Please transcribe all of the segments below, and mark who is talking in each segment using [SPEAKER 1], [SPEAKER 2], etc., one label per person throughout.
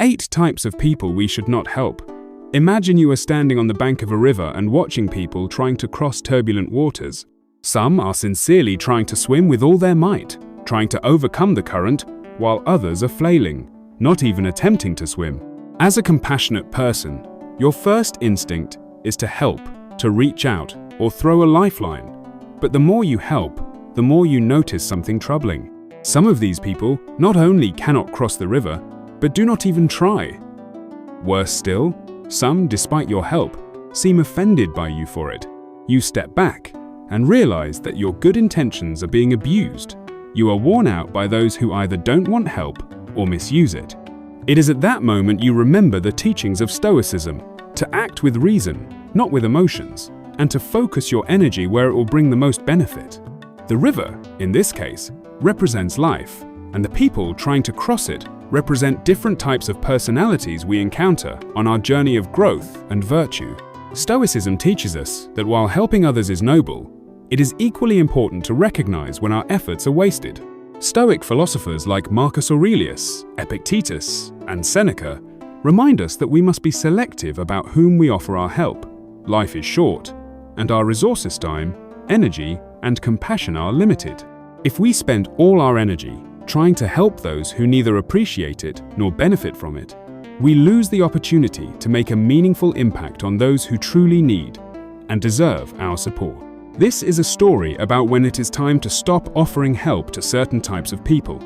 [SPEAKER 1] 8 types of people we should not help. Imagine you are standing on the bank of a river and watching people trying to cross turbulent waters. Some are sincerely trying to swim with all their might, trying to overcome the current, while others are flailing, not even attempting to swim. As a compassionate person, your first instinct is to help, to reach out, or throw a lifeline. But the more you help, the more you notice something troubling. Some of these people not only cannot cross the river, but do not even try. Worse still, some, despite your help, seem offended by you for it. You step back and realize that your good intentions are being abused. You are worn out by those who either don't want help or misuse it. It is at that moment you remember the teachings of Stoicism, to act with reason, not with emotions, and to focus your energy where it will bring the most benefit. The river, in this case, represents life, and the people trying to cross it represent different types of personalities we encounter on our journey of growth and virtue. Stoicism teaches us that while helping others is noble, it is equally important to recognize when our efforts are wasted. Stoic philosophers like Marcus Aurelius, Epictetus, and Seneca remind us that we must be selective about whom we offer our help. Life is short, and our resources, time, energy, and compassion are limited. If we spend all our energy trying to help those who neither appreciate it nor benefit from it, we lose the opportunity to make a meaningful impact on those who truly need and deserve our support. This is a story about when it is time to stop offering help to certain types of people.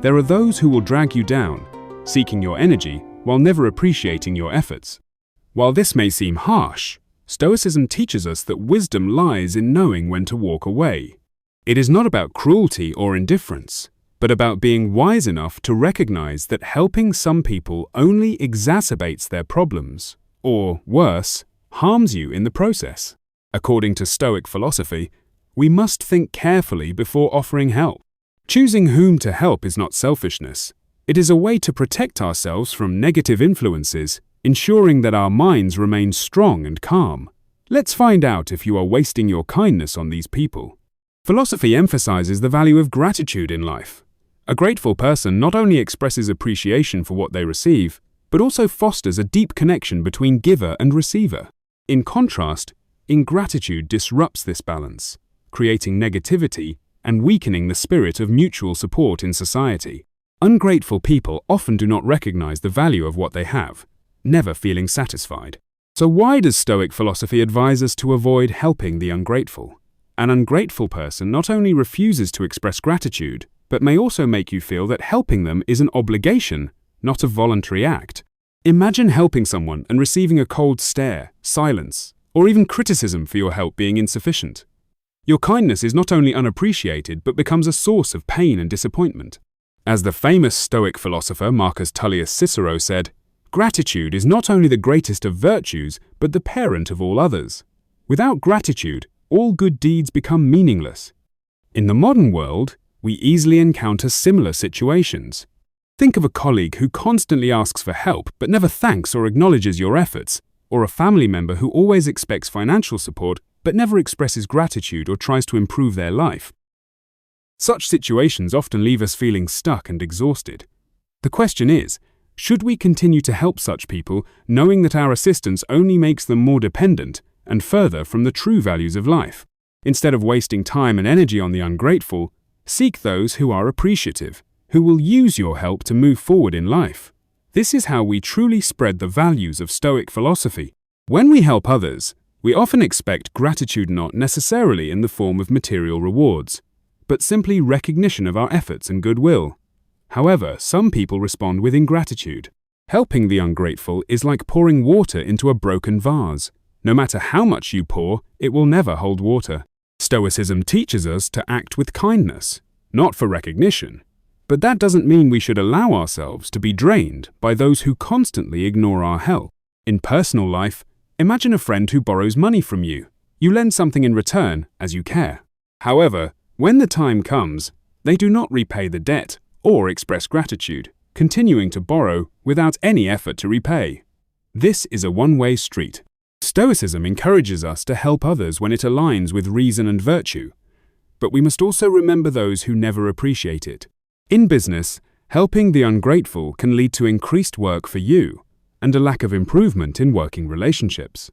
[SPEAKER 1] There are those who will drag you down, seeking your energy while never appreciating your efforts. While this may seem harsh, Stoicism teaches us that wisdom lies in knowing when to walk away. It is not about cruelty or indifference, but about being wise enough to recognize that helping some people only exacerbates their problems, or worse, harms you in the process. According to Stoic philosophy, we must think carefully before offering help. Choosing whom to help is not selfishness. It is a way to protect ourselves from negative influences, ensuring that our minds remain strong and calm. Let's find out if you are wasting your kindness on these people. Philosophy emphasizes the value of gratitude in life. A grateful person not only expresses appreciation for what they receive, but also fosters a deep connection between giver and receiver. In contrast, ingratitude disrupts this balance, creating negativity and weakening the spirit of mutual support in society. Ungrateful people often do not recognize the value of what they have, never feeling satisfied. So why does Stoic philosophy advise us to avoid helping the ungrateful? An ungrateful person not only refuses to express gratitude, but may also make you feel that helping them is an obligation, not a voluntary act. Imagine helping someone and receiving a cold stare, silence, or even criticism for your help being insufficient. Your kindness is not only unappreciated, but becomes a source of pain and disappointment. As the famous Stoic philosopher Marcus Tullius Cicero said, "Gratitude is not only the greatest of virtues, but the parent of all others. Without gratitude, all good deeds become meaningless." In the modern world, we easily encounter similar situations. Think of a colleague who constantly asks for help but never thanks or acknowledges your efforts, or a family member who always expects financial support but never expresses gratitude or tries to improve their life. Such situations often leave us feeling stuck and exhausted. The question is, should we continue to help such people knowing that our assistance only makes them more dependent and further from the true values of life? Instead of wasting time and energy on the ungrateful, seek those who are appreciative, who will use your help to move forward in life. This is how we truly spread the values of Stoic philosophy. When we help others, we often expect gratitude not necessarily in the form of material rewards, but simply recognition of our efforts and goodwill. However, some people respond with ingratitude. Helping the ungrateful is like pouring water into a broken vase. No matter how much you pour, it will never hold water. Stoicism teaches us to act with kindness, not for recognition. But that doesn't mean we should allow ourselves to be drained by those who constantly ignore our help. In personal life, imagine a friend who borrows money from you. You lend something in return as you care. However, when the time comes, they do not repay the debt or express gratitude, continuing to borrow without any effort to repay. This is a one-way street. Stoicism encourages us to help others when it aligns with reason and virtue, but we must also remember those who never appreciate it. In business, Helping the ungrateful can lead to increased work for you and a lack of improvement in working relationships.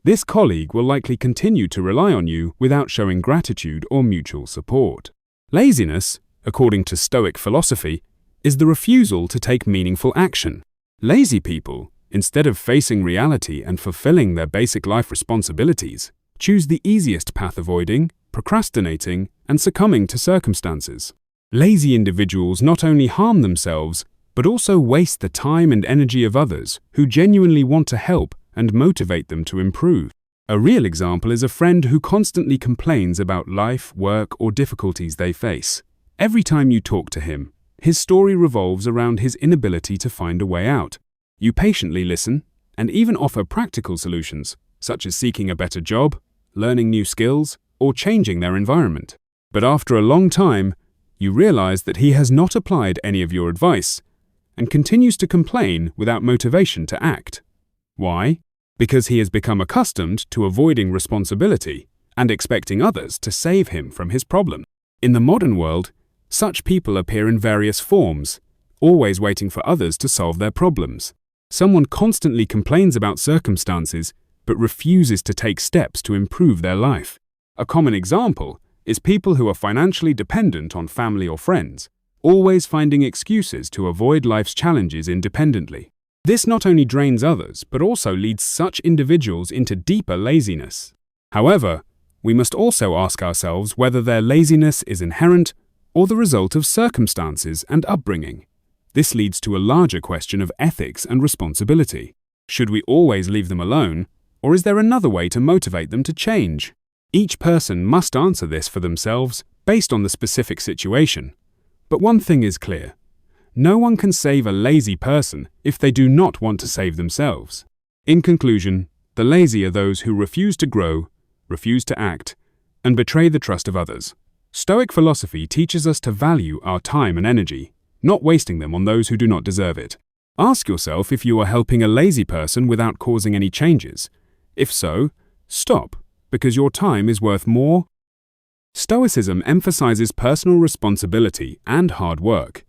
[SPEAKER 1] This colleague will likely continue to rely on you without showing gratitude or mutual support. Laziness, according to Stoic philosophy, is the refusal to take meaningful action. Lazy people, instead of facing reality and fulfilling their basic life responsibilities, choose the easiest path, avoiding, procrastinating, and succumbing to circumstances. Lazy individuals not only harm themselves, but also waste the time and energy of others who genuinely want to help and motivate them to improve. A real example is a friend who constantly complains about life, work, or difficulties they face. Every time you talk to him, his story revolves around his inability to find a way out. You patiently listen and even offer practical solutions, such as seeking a better job, learning new skills, or changing their environment. But after a long time, you realize that he has not applied any of your advice and continues to complain without motivation to act. Why? Because he has become accustomed to avoiding responsibility and expecting others to save him from his problem. In the modern world, such people appear in various forms, always waiting for others to solve their problems. Someone constantly complains about circumstances but refuses to take steps to improve their life. A common example is people who are financially dependent on family or friends, always finding excuses to avoid life's challenges independently. This not only drains others, but also leads such individuals into deeper laziness. However, we must also ask ourselves whether their laziness is inherent or the result of circumstances and upbringing. This leads to a larger question of ethics and responsibility. Should we always leave them alone, or is there another way to motivate them to change? Each person must answer this for themselves based on the specific situation. But one thing is clear. No one can save a lazy person if they do not want to save themselves. In conclusion, the lazy are those who refuse to grow, refuse to act, and betray the trust of others. Stoic philosophy teaches us to value our time and energy, not wasting them on those who do not deserve it. Ask yourself if you are helping a lazy person without causing any changes. If so, stop, because your time is worth more. Stoicism emphasizes personal responsibility and hard work.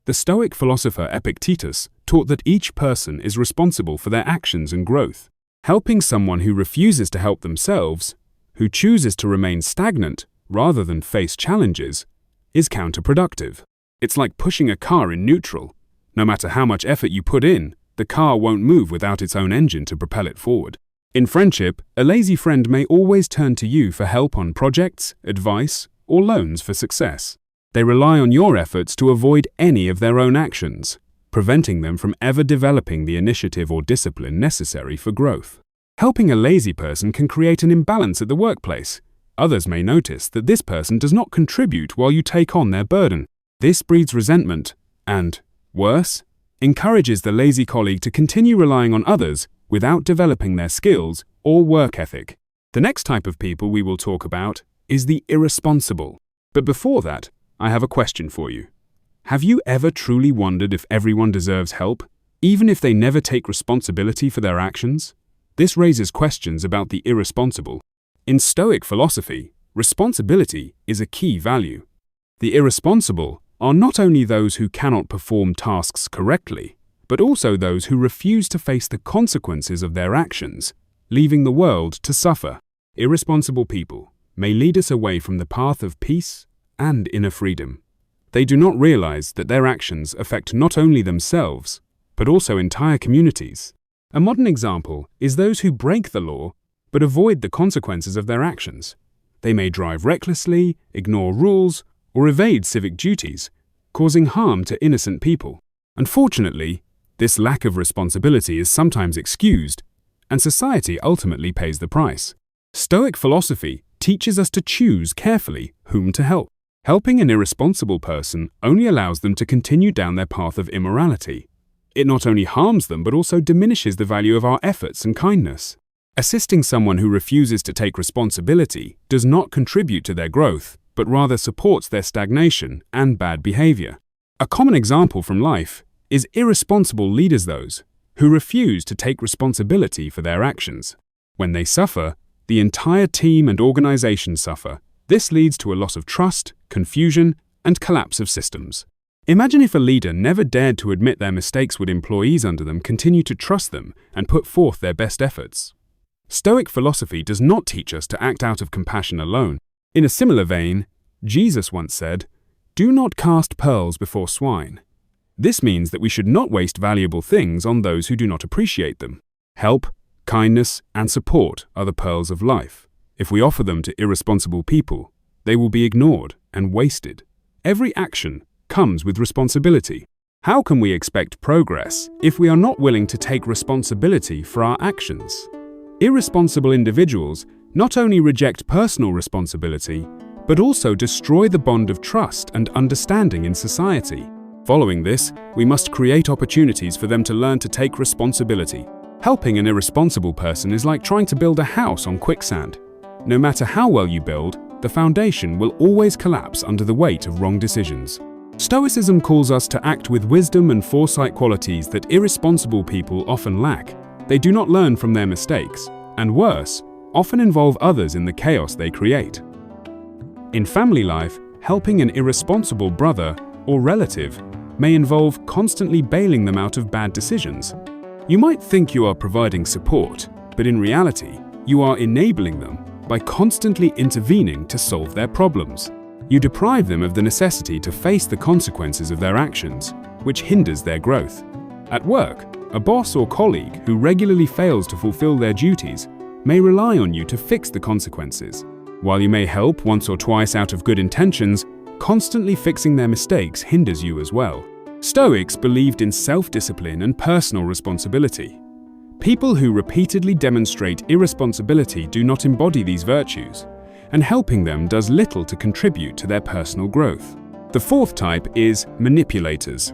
[SPEAKER 1] The Stoic philosopher Epictetus taught that each person is responsible for their actions and growth. Helping someone who refuses to help themselves, who chooses to remain stagnant rather than face challenges, is counterproductive. It's like pushing a car in neutral. No matter how much effort you put in, the car won't move without its own engine to propel it forward. In friendship, a lazy friend may always turn to you for help on projects, advice, or loans for success. They rely on your efforts to avoid any of their own actions, preventing them from ever developing the initiative or discipline necessary for growth. Helping a lazy person can create an imbalance at the workplace. Others may notice that this person does not contribute while you take on their burden. This breeds resentment and, worse, encourages the lazy colleague to continue relying on others without developing their skills or work ethic. The next type of people we will talk about is the irresponsible. But before that, I have a question for you. Have you ever truly wondered if everyone deserves help, even if they never take responsibility for their actions? This raises questions about the irresponsible. In Stoic philosophy, responsibility is a key value. The irresponsible are not only those who cannot perform tasks correctly, but also those who refuse to face the consequences of their actions, leaving the world to suffer. Irresponsible people may lead us away from the path of peace and inner freedom. They do not realize that their actions affect not only themselves, but also entire communities. A modern example is those who break the law but avoid the consequences of their actions. They may drive recklessly, ignore rules, or evade civic duties, causing harm to innocent people. Unfortunately, this lack of responsibility is sometimes excused, and society ultimately pays the price. Stoic philosophy teaches us to choose carefully whom to help. Helping an irresponsible person only allows them to continue down their path of immorality. It not only harms them but also diminishes the value of our efforts and kindness. Assisting someone who refuses to take responsibility does not contribute to their growth, but rather supports their stagnation and bad behavior. A common example from life is irresponsible leaders, those who refuse to take responsibility for their actions. When they suffer, the entire team and organization suffer. This leads to a loss of trust, confusion, and collapse of systems. Imagine if a leader never dared to admit their mistakes, would employees under them continue to trust them and put forth their best efforts? Stoic philosophy does not teach us to act out of compassion alone. In a similar vein, Jesus once said, "Do not cast pearls before swine." This means that we should not waste valuable things on those who do not appreciate them. Help, kindness, and support are the pearls of life. If we offer them to irresponsible people, they will be ignored and wasted. Every action comes with responsibility. How can we expect progress if we are not willing to take responsibility for our actions? Irresponsible individuals not only reject personal responsibility, but also destroy the bond of trust and understanding in society. Following this, we must create opportunities for them to learn to take responsibility. Helping an irresponsible person is like trying to build a house on quicksand. No matter how well you build, the foundation will always collapse under the weight of wrong decisions. Stoicism calls us to act with wisdom and foresight, qualities that irresponsible people often lack. They do not learn from their mistakes, and worse, often involve others in the chaos they create. In family life, helping an irresponsible brother or relative may involve constantly bailing them out of bad decisions. You might think you are providing support, but in reality, you are enabling them by constantly intervening to solve their problems. You deprive them of the necessity to face the consequences of their actions, which hinders their growth. At work, a boss or colleague who regularly fails to fulfill their duties may rely on you to fix the consequences. While you may help once or twice out of good intentions, constantly fixing their mistakes hinders you as well. Stoics believed in self-discipline and personal responsibility. People who repeatedly demonstrate irresponsibility do not embody these virtues, and helping them does little to contribute to their personal growth. The fourth type is manipulators.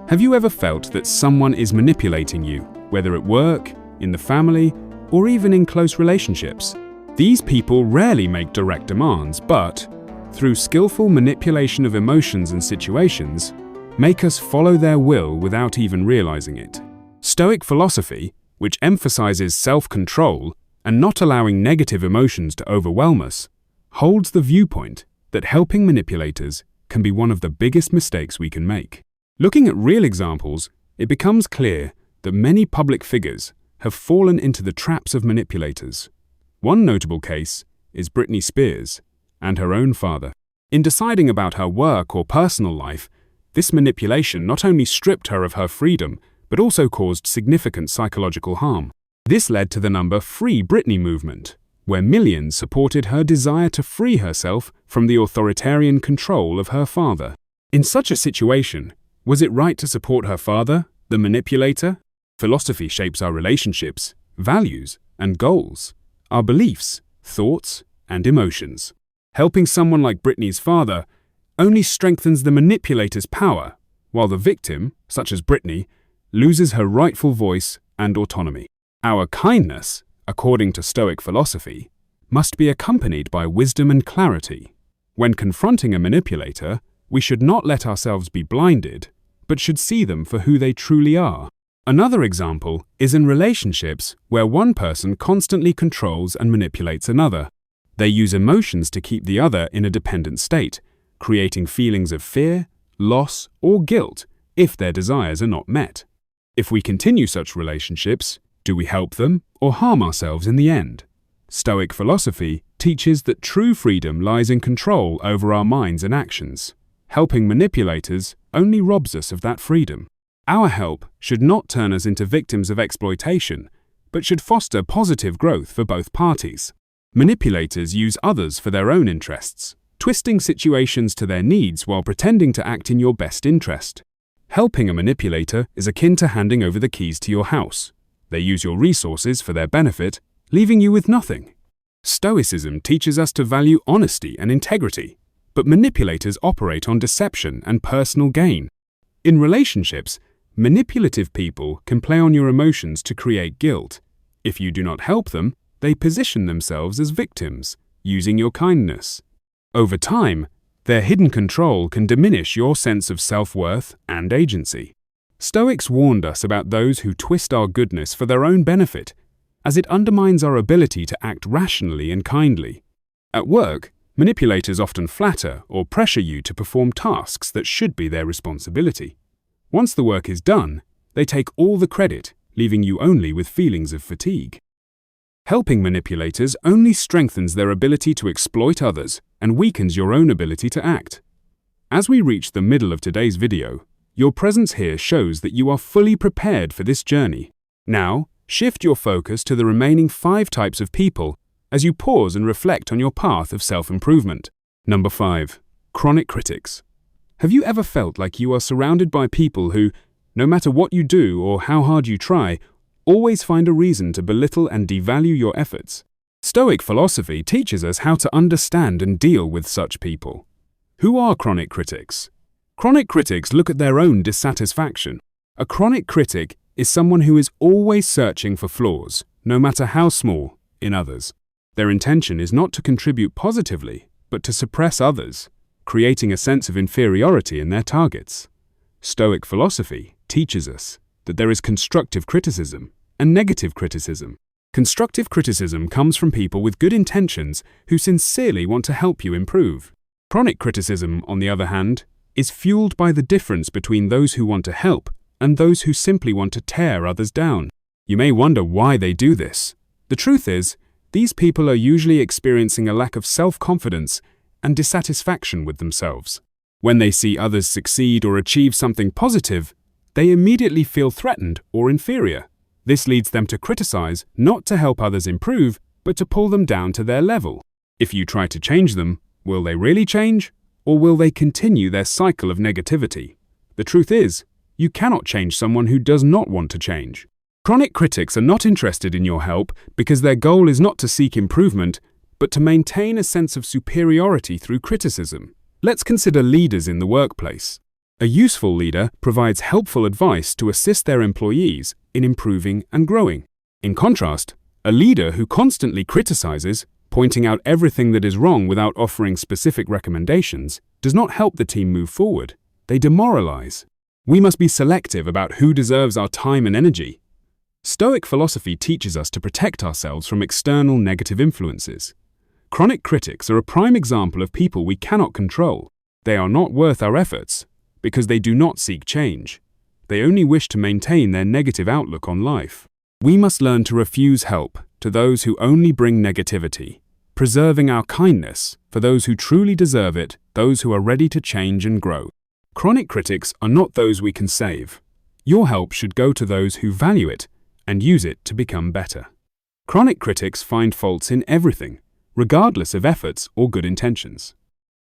[SPEAKER 1] Have you ever felt that someone is manipulating you, whether at work, in the family, or even in close relationships? These people rarely make direct demands, but, through skillful manipulation of emotions and situations, make us follow their will without even realizing it. Stoic philosophy, which emphasizes self-control and not allowing negative emotions to overwhelm us, holds the viewpoint that helping manipulators can be one of the biggest mistakes we can make. Looking at real examples, it becomes clear that many public figures have fallen into the traps of manipulators. One notable case is Britney Spears and her own father. In deciding about her work or personal life, this manipulation not only stripped her of her freedom, but also caused significant psychological harm. This led to the Free Britney movement, where millions supported her desire to free herself from the authoritarian control of her father. In such a situation, was it right to support her father, the manipulator? Philosophy shapes our relationships, values, and goals, our beliefs, thoughts, and emotions. Helping someone like Britney's father only strengthens the manipulator's power, while the victim, such as Britney, loses her rightful voice and autonomy. Our kindness, according to Stoic philosophy, must be accompanied by wisdom and clarity. When confronting a manipulator, we should not let ourselves be blinded, but should see them for who they truly are. Another example is in relationships where one person constantly controls and manipulates another. They use emotions to keep the other in a dependent state, creating feelings of fear, loss, or guilt if their desires are not met. If we continue such relationships, do we help them or harm ourselves in the end? Stoic philosophy teaches that true freedom lies in control over our minds and actions. Helping manipulators only robs us of that freedom. Our help should not turn us into victims of exploitation, but should foster positive growth for both parties. Manipulators use others for their own interests, twisting situations to their needs while pretending to act in your best interest. Helping a manipulator is akin to handing over the keys to your house. They use your resources for their benefit, leaving you with nothing. Stoicism teaches us to value honesty and integrity, but manipulators operate on deception and personal gain. In relationships, manipulative people can play on your emotions to create guilt. If you do not help them, they position themselves as victims, using your kindness. Over time, their hidden control can diminish your sense of self-worth and agency. Stoics warned us about those who twist our goodness for their own benefit, as it undermines our ability to act rationally and kindly. At work, Manipulators often flatter or pressure you to perform tasks that should be their responsibility. Once the work is done, they take all the credit, leaving you only with feelings of fatigue. Helping manipulators only strengthens their ability to exploit others and weakens your own ability to act. As we reach the middle of today's video, your presence here shows that you are fully prepared for this journey. Now, shift your focus to the remaining 5 types of people as you pause and reflect on your path of self-improvement. Number 5. Chronic critics. Have you ever felt like you are surrounded by people who, no matter what you do or how hard you try, always find a reason to belittle and devalue your efforts? Stoic philosophy teaches us how to understand and deal with such people. Who are chronic critics? Chronic critics look at their own dissatisfaction. A chronic critic is someone who is always searching for flaws, no matter how small, in others. Their intention is not to contribute positively, but to suppress others, creating a sense of inferiority in their targets. Stoic philosophy teaches us that there is constructive criticism and negative criticism. Constructive criticism comes from people with good intentions who sincerely want to help you improve. Chronic criticism, on the other hand, is fueled by the difference between those who want to help and those who simply want to tear others down. You may wonder why they do this. The truth is, these people are usually experiencing a lack of self-confidence and dissatisfaction with themselves. When they see others succeed or achieve something positive, they immediately feel threatened or inferior. This leads them to criticize, not to help others improve, but to pull them down to their level. If you try to change them, will they really change, or will they continue their cycle of negativity? The truth is, you cannot change someone who does not want to change. Chronic critics are not interested in your help because their goal is not to seek improvement, but to maintain a sense of superiority through criticism. Let's consider leaders in the workplace. A useful leader provides helpful advice to assist their employees in improving and growing. In contrast, a leader who constantly criticizes, pointing out everything that is wrong without offering specific recommendations, does not help the team move forward. They demoralize. We must be selective about who deserves our time and energy. Stoic philosophy teaches us to protect ourselves from external negative influences. Chronic critics are a prime example of people we cannot control. They are not worth our efforts because they do not seek change. They only wish to maintain their negative outlook on life. We must learn to refuse help to those who only bring negativity, preserving our kindness for those who truly deserve it, those who are ready to change and grow. Chronic critics are not those we can save. Your help should go to those who value it and use it to become better. Chronic critics find faults in everything, regardless of efforts or good intentions.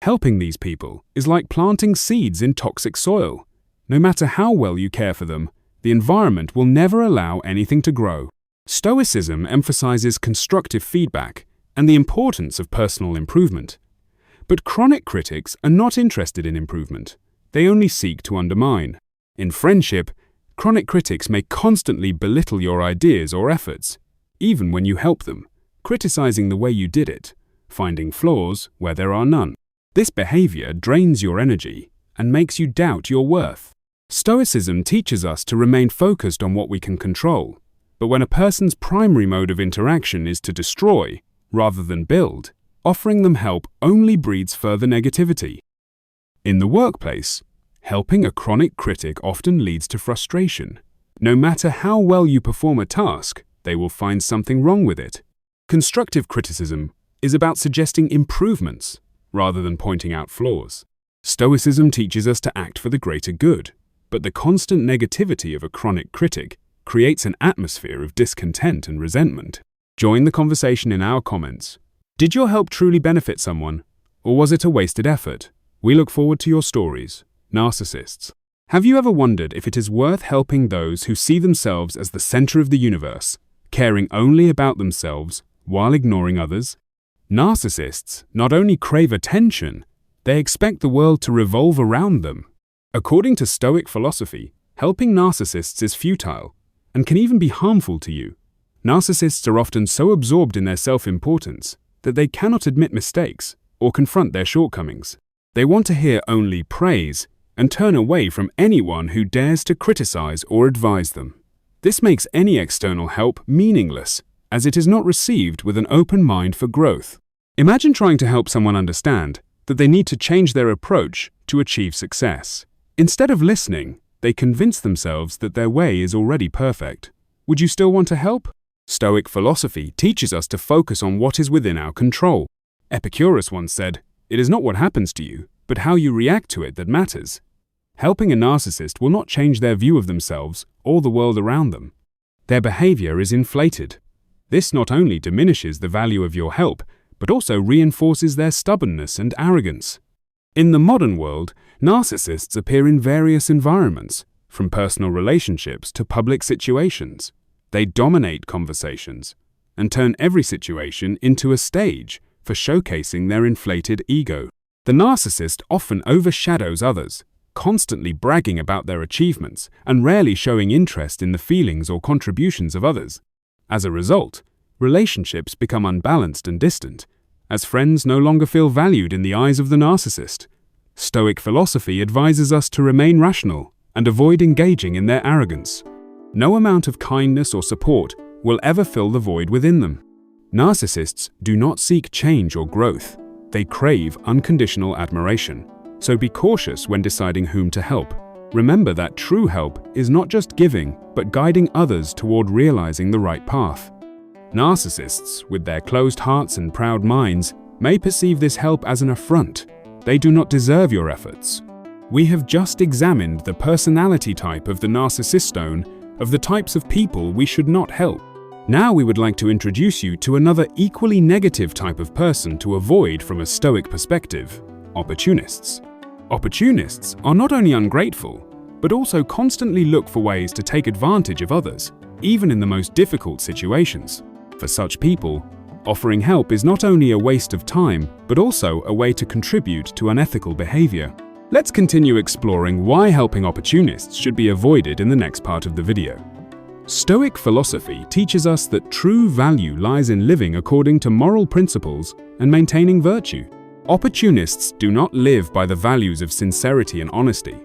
[SPEAKER 1] Helping these people is like planting seeds in toxic soil. No matter how well you care for them, the environment will never allow anything to grow. Stoicism emphasizes constructive feedback and the importance of personal improvement. But chronic critics are not interested in improvement. They only seek to undermine. In friendship, chronic critics may constantly belittle your ideas or efforts, even when you help them, criticizing the way you did it, finding flaws where there are none. This behavior drains your energy and makes you doubt your worth. Stoicism teaches us to remain focused on what we can control, but when a person's primary mode of interaction is to destroy rather than build, offering them help only breeds further negativity. In the workplace, helping a chronic critic often leads to frustration. No matter how well you perform a task, they will find something wrong with it. Constructive criticism is about suggesting improvements rather than pointing out flaws. Stoicism teaches us to act for the greater good, but the constant negativity of a chronic critic creates an atmosphere of discontent and resentment. Join the conversation in our comments. Did your help truly benefit someone, or was it a wasted effort? We look forward to your stories. Narcissists. Have you ever wondered if it is worth helping those who see themselves as the center of the universe, caring only about themselves while ignoring others? Narcissists not only crave attention, they expect the world to revolve around them. According to Stoic philosophy, helping narcissists is futile and can even be harmful to you. Narcissists are often so absorbed in their self-importance that they cannot admit mistakes or confront their shortcomings. They want to hear only praise and turn away from anyone who dares to criticize or advise them. This makes any external help meaningless, as it is not received with an open mind for growth. Imagine trying to help someone understand that they need to change their approach to achieve success. Instead of listening, they convince themselves that their way is already perfect. Would you still want to help? Stoic philosophy teaches us to focus on what is within our control. Epicurus once said, "It is not what happens to you, but how you react to it that matters." Helping a narcissist will not change their view of themselves or the world around them. Their behavior is inflated. This not only diminishes the value of your help, but also reinforces their stubbornness and arrogance. In the modern world, narcissists appear in various environments, from personal relationships to public situations. They dominate conversations and turn every situation into a stage for showcasing their inflated ego. The narcissist often overshadows others, constantly bragging about their achievements and rarely showing interest in the feelings or contributions of others. As a result, relationships become unbalanced and distant, as friends no longer feel valued in the eyes of the narcissist. Stoic philosophy advises us to remain rational and avoid engaging in their arrogance. No amount of kindness or support will ever fill the void within them. Narcissists do not seek change or growth. They crave unconditional admiration. So be cautious when deciding whom to help. Remember that true help is not just giving, but guiding others toward realizing the right path. Narcissists, with their closed hearts and proud minds, may perceive this help as an affront. They do not deserve your efforts. We have just examined the personality type of the narcissistone, of the types of people we should not help. Now we would like to introduce you to another equally negative type of person to avoid from a Stoic perspective: opportunists. Opportunists are not only ungrateful, but also constantly look for ways to take advantage of others, even in the most difficult situations. For such people, offering help is not only a waste of time, but also a way to contribute to unethical behavior. Let's continue exploring why helping opportunists should be avoided in the next part of the video. Stoic philosophy teaches us that true value lies in living according to moral principles and maintaining virtue. Opportunists do not live by the values of sincerity and honesty.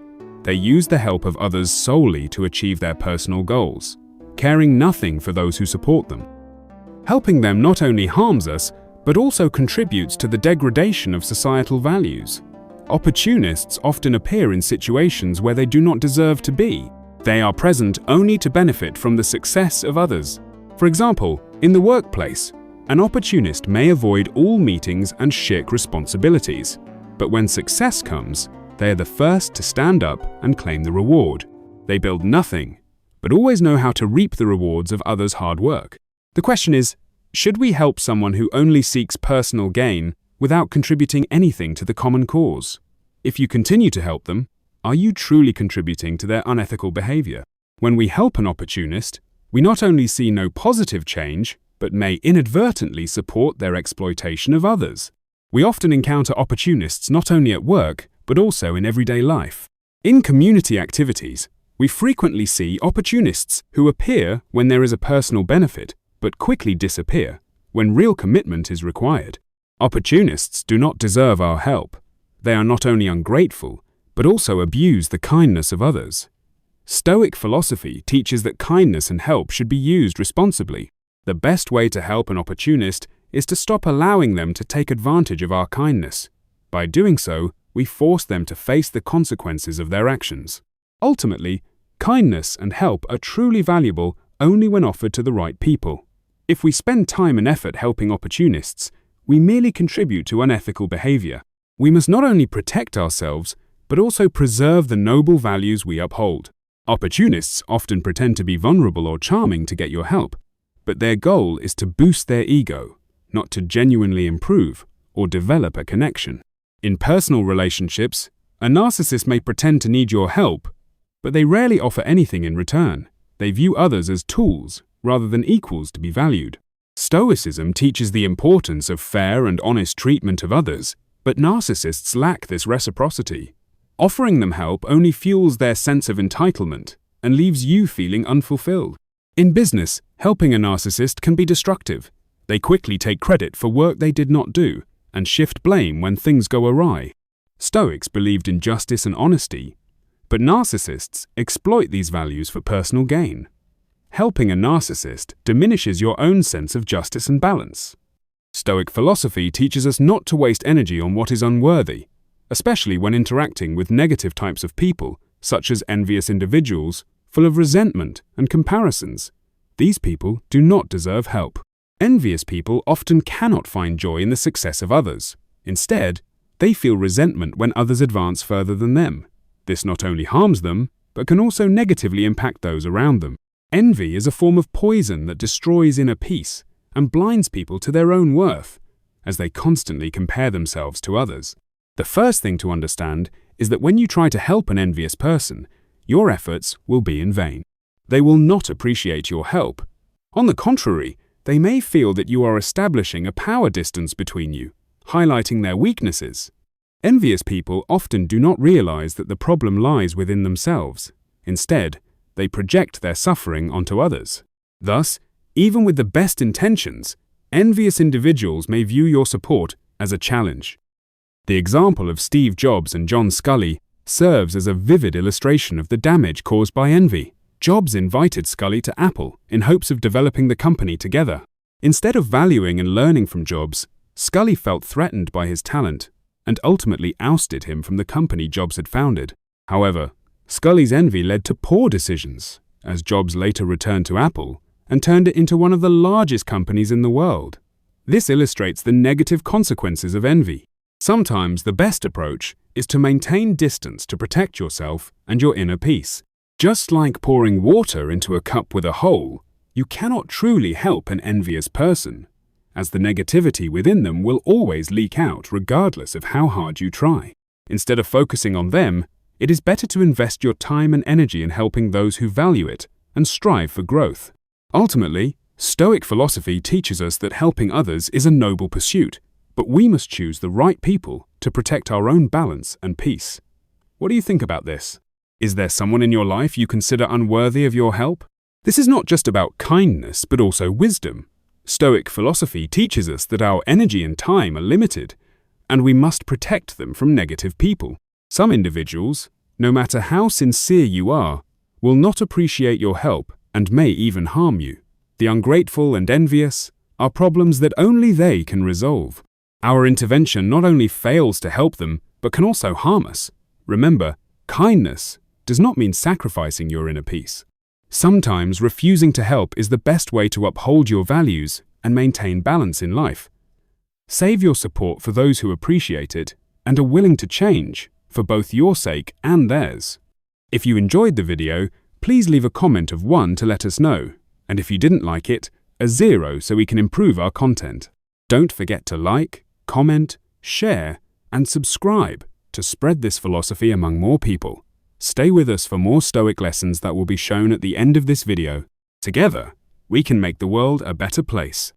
[SPEAKER 1] They use the help of others solely to achieve their personal goals, caring nothing for those who support them. Helping them not only harms us, but also contributes to the degradation of societal values. Opportunists often appear in situations where they do not deserve to be. They are present only to benefit from the success of others. For example, in the workplace, an opportunist may avoid all meetings and shirk responsibilities. But when success comes, they are the first to stand up and claim the reward. They build nothing, but always know how to reap the rewards of others' hard work. The question is, should we help someone who only seeks personal gain without contributing anything to the common cause? If you continue to help them, are you truly contributing to their unethical behavior? When we help an opportunist, we not only see no positive change, but may inadvertently support their exploitation of others. We often encounter opportunists not only at work, but also in everyday life. In community activities, we frequently see opportunists who appear when there is a personal benefit, but quickly disappear when real commitment is required. Opportunists do not deserve our help. They are not only ungrateful, but also abuse the kindness of others. Stoic philosophy teaches that kindness and help should be used responsibly. The best way to help an opportunist is to stop allowing them to take advantage of our kindness. By doing so, we force them to face the consequences of their actions. Ultimately, kindness and help are truly valuable only when offered to the right people. If we spend time and effort helping opportunists, we merely contribute to unethical behavior. We must not only protect ourselves, but also preserve the noble values we uphold. Opportunists often pretend to be vulnerable or charming to get your help, but their goal is to boost their ego, not to genuinely improve or develop a connection. In personal relationships, a narcissist may pretend to need your help, but they rarely offer anything in return. They view others as tools rather than equals to be valued. Stoicism teaches the importance of fair and honest treatment of others, but narcissists lack this reciprocity. Offering them help only fuels their sense of entitlement and leaves you feeling unfulfilled. In business, helping a narcissist can be destructive. They quickly take credit for work they did not do and shift blame when things go awry. Stoics believed in justice and honesty, but narcissists exploit these values for personal gain. Helping a narcissist diminishes your own sense of justice and balance. Stoic philosophy teaches us not to waste energy on what is unworthy, especially when interacting with negative types of people, such as envious individuals, full of resentment and comparisons. These people do not deserve help. Envious people often cannot find joy in the success of others. Instead, they feel resentment when others advance further than them. This not only harms them, but can also negatively impact those around them. Envy is a form of poison that destroys inner peace and blinds people to their own worth, as they constantly compare themselves to others. The first thing to understand is that when you try to help an envious person, your efforts will be in vain. They will not appreciate your help. On the contrary, they may feel that you are establishing a power distance between you, highlighting their weaknesses. Envious people often do not realize that the problem lies within themselves. Instead, they project their suffering onto others. Thus, even with the best intentions, envious individuals may view your support as a challenge. The example of Steve Jobs and John Sculley serves as a vivid illustration of the damage caused by envy. Jobs invited Sculley to Apple in hopes of developing the company together. Instead of valuing and learning from Jobs, Sculley felt threatened by his talent and ultimately ousted him from the company Jobs had founded. However, Sculley's envy led to poor decisions, as Jobs later returned to Apple and turned it into one of the largest companies in the world. This illustrates the negative consequences of envy. Sometimes the best approach is to maintain distance to protect yourself and your inner peace. Just like pouring water into a cup with a hole, you cannot truly help an envious person, as the negativity within them will always leak out regardless of how hard you try. Instead of focusing on them, it is better to invest your time and energy in helping those who value it and strive for growth. Ultimately, Stoic philosophy teaches us that helping others is a noble pursuit, but we must choose the right people to protect our own balance and peace. What do you think about this? Is there someone in your life you consider unworthy of your help? This is not just about kindness, but also wisdom. Stoic philosophy teaches us that our energy and time are limited, and we must protect them from negative people. Some individuals, no matter how sincere you are, will not appreciate your help and may even harm you. The ungrateful and envious are problems that only they can resolve. Our intervention not only fails to help them, but can also harm us. Remember, kindness does not mean sacrificing your inner peace. Sometimes refusing to help is the best way to uphold your values and maintain balance in life. Save your support for those who appreciate it and are willing to change for both your sake and theirs. If you enjoyed the video, please leave a comment of 1 to let us know, and if you didn't like it, a 0 so we can improve our content. Don't forget to like, comment, share, and subscribe to spread this philosophy among more people. Stay with us for more Stoic lessons that will be shown at the end of this video. Together, we can make the world a better place.